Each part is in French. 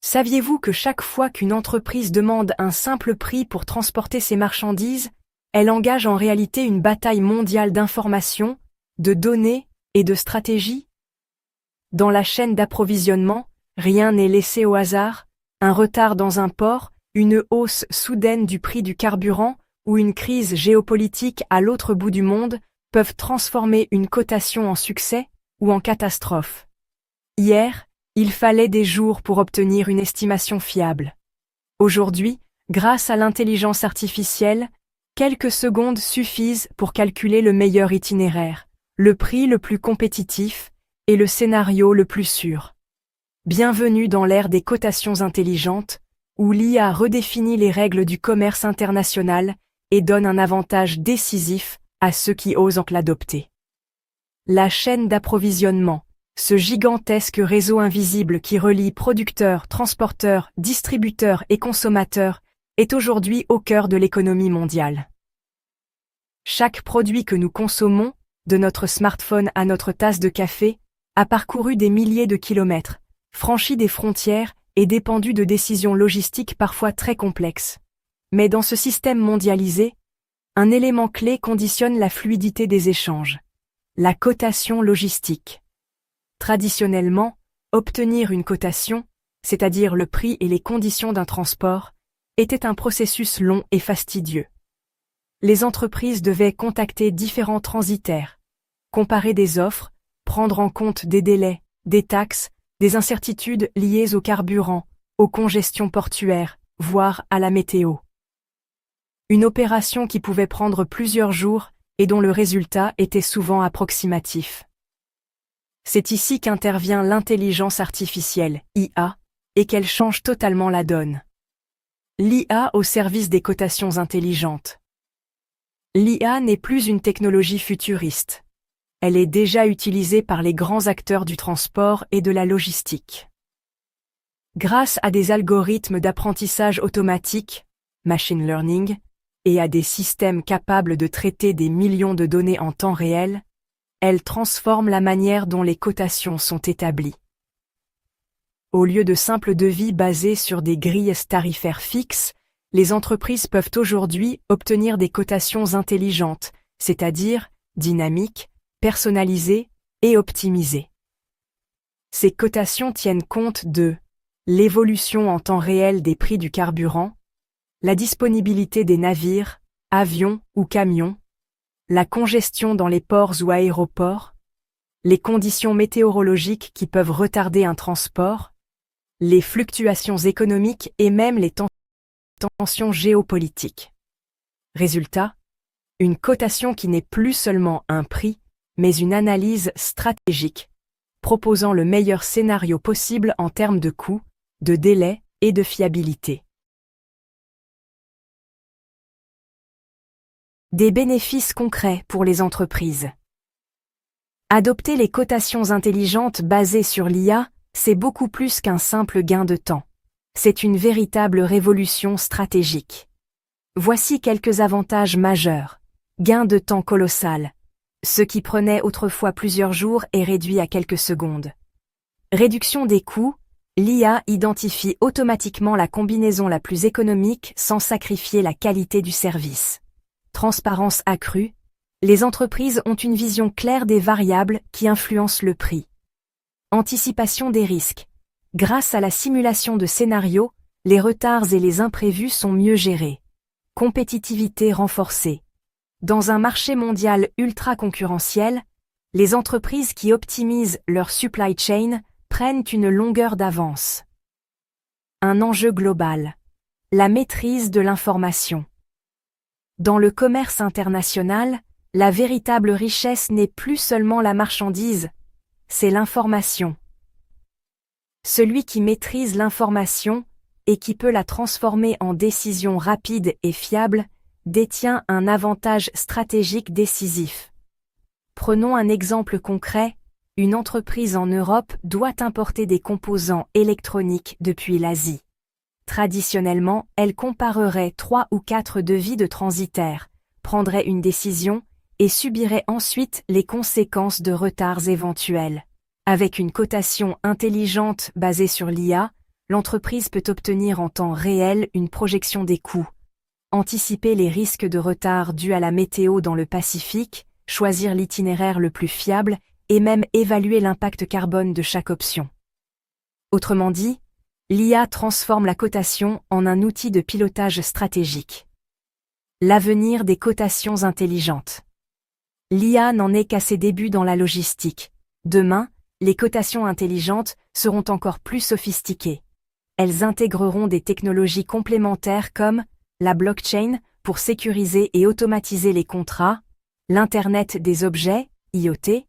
Saviez-vous que chaque fois qu'une entreprise demande un simple prix pour transporter ses marchandises, elle engage en réalité une bataille mondiale d'information, de données et de stratégie? Dans la chaîne d'approvisionnement, rien n'est laissé au hasard, un retard dans un port, une hausse soudaine du prix du carburant ou une crise géopolitique à l'autre bout du monde peuvent transformer une cotation en succès ou en catastrophe. Hier, il fallait des jours pour obtenir une estimation fiable. Aujourd'hui, grâce à l'intelligence artificielle, quelques secondes suffisent pour calculer le meilleur itinéraire, le prix le plus compétitif et le scénario le plus sûr. Bienvenue dans l'ère des cotations intelligentes, où l'IA redéfinit les règles du commerce international et donne un avantage décisif à ceux qui osent en l'adopter. La chaîne d'approvisionnement, ce gigantesque réseau invisible qui relie producteurs, transporteurs, distributeurs et consommateurs, est aujourd'hui au cœur de l'économie mondiale. Chaque produit que nous consommons, de notre smartphone à notre tasse de café, a parcouru des milliers de kilomètres, franchi des frontières et dépendu de décisions logistiques parfois très complexes. Mais dans ce système mondialisé, un élément clé conditionne la fluidité des échanges: la cotation logistique. Traditionnellement, obtenir une cotation, c'est-à-dire le prix et les conditions d'un transport, était un processus long et fastidieux. Les entreprises devaient contacter différents transitaires, comparer des offres, prendre en compte des délais, des taxes, des incertitudes liées au carburant, aux congestions portuaires, voire à la météo. Une opération qui pouvait prendre plusieurs jours et dont le résultat était souvent approximatif. C'est ici qu'intervient l'intelligence artificielle, IA, et qu'elle change totalement la donne. L'IA au service des cotations intelligentes. L'IA n'est plus une technologie futuriste. Elle est déjà utilisée par les grands acteurs du transport et de la logistique. Grâce à des algorithmes d'apprentissage automatique, machine learning, et à des systèmes capables de traiter des millions de données en temps réel, elle transforme la manière dont les cotations sont établies. Au lieu de simples devis basés sur des grilles tarifaires fixes, les entreprises peuvent aujourd'hui obtenir des cotations intelligentes, c'est-à-dire dynamiques, personnalisées et optimisées. Ces cotations tiennent compte de l'évolution en temps réel des prix du carburant, la disponibilité des navires, avions ou camions, la congestion dans les ports ou aéroports, les conditions météorologiques qui peuvent retarder un transport, les fluctuations économiques et même les tensions géopolitiques. Résultat, une cotation qui n'est plus seulement un prix, mais une analyse stratégique, proposant le meilleur scénario possible en termes de coûts, de délai et de fiabilité. Des bénéfices concrets pour les entreprises. Adopter les cotations intelligentes basées sur l'IA, c'est beaucoup plus qu'un simple gain de temps. C'est une véritable révolution stratégique. Voici quelques avantages majeurs. Gain de temps colossal. Ce qui prenait autrefois plusieurs jours est réduit à quelques secondes. Réduction des coûts. L'IA identifie automatiquement la combinaison la plus économique sans sacrifier la qualité du service. Transparence accrue. Les entreprises ont une vision claire des variables qui influencent le prix. Anticipation des risques. Grâce à la simulation de scénarios, les retards et les imprévus sont mieux gérés. Compétitivité renforcée. Dans un marché mondial ultra concurrentiel, les entreprises qui optimisent leur supply chain prennent une longueur d'avance. Un enjeu global. La maîtrise de l'information. Dans le commerce international, la véritable richesse n'est plus seulement la marchandise, c'est l'information. Celui qui maîtrise l'information et qui peut la transformer en décision rapide et fiable détient un avantage stratégique décisif. Prenons un exemple concret, une entreprise en Europe doit importer des composants électroniques depuis l'Asie. Traditionnellement, elle comparerait 3 ou 4 devis de transitaires, prendrait une décision et subirait ensuite les conséquences de retards éventuels. Avec une cotation intelligente basée sur l'IA, l'entreprise peut obtenir en temps réel une projection des coûts, anticiper les risques de retard dus à la météo dans le Pacifique, choisir l'itinéraire le plus fiable et même évaluer l'impact carbone de chaque option. Autrement dit, l'IA transforme la cotation en un outil de pilotage stratégique. L'avenir des cotations intelligentes. L'IA n'en est qu'à ses débuts dans la logistique. Demain, les cotations intelligentes seront encore plus sophistiquées. Elles intégreront des technologies complémentaires comme la blockchain pour sécuriser et automatiser les contrats, l'Internet des objets, IoT,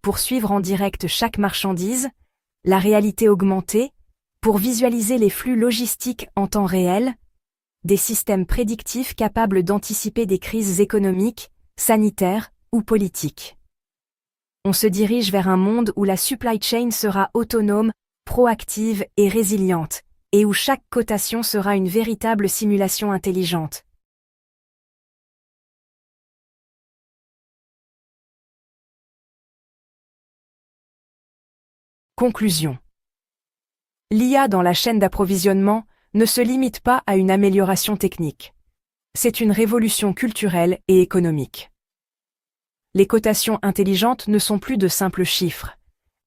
pour suivre en direct chaque marchandise, la réalité augmentée, pour visualiser les flux logistiques en temps réel, des systèmes prédictifs capables d'anticiper des crises économiques, sanitaires ou politiques. On se dirige vers un monde où la supply chain sera autonome, proactive et résiliente, et où chaque cotation sera une véritable simulation intelligente. Conclusion. L'IA dans la chaîne d'approvisionnement ne se limite pas à une amélioration technique. C'est une révolution culturelle et économique. Les cotations intelligentes ne sont plus de simples chiffres.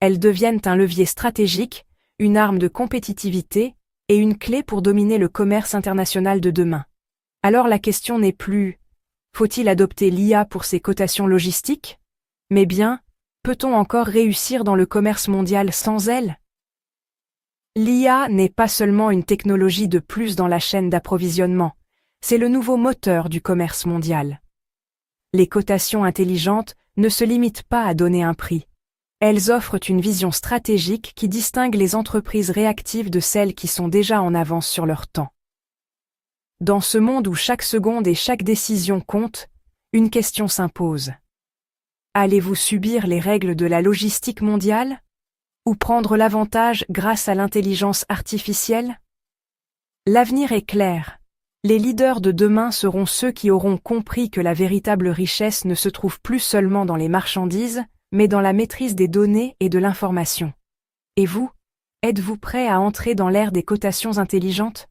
Elles deviennent un levier stratégique, une arme de compétitivité et une clé pour dominer le commerce international de demain. Alors la question n'est plus « faut-il adopter l'IA pour ses cotations logistiques ?» mais bien « peut-on encore réussir dans le commerce mondial sans elle ?» L'IA n'est pas seulement une technologie de plus dans la chaîne d'approvisionnement, c'est le nouveau moteur du commerce mondial. Les cotations intelligentes ne se limitent pas à donner un prix. Elles offrent une vision stratégique qui distingue les entreprises réactives de celles qui sont déjà en avance sur leur temps. Dans ce monde où chaque seconde et chaque décision comptent, une question s'impose. Allez-vous subir les règles de la logistique mondiale ? Ou prendre l'avantage grâce à l'intelligence artificielle ? L'avenir est clair. Les leaders de demain seront ceux qui auront compris que la véritable richesse ne se trouve plus seulement dans les marchandises, mais dans la maîtrise des données et de l'information. Et vous, êtes-vous prêt à entrer dans l'ère des cotations intelligentes ?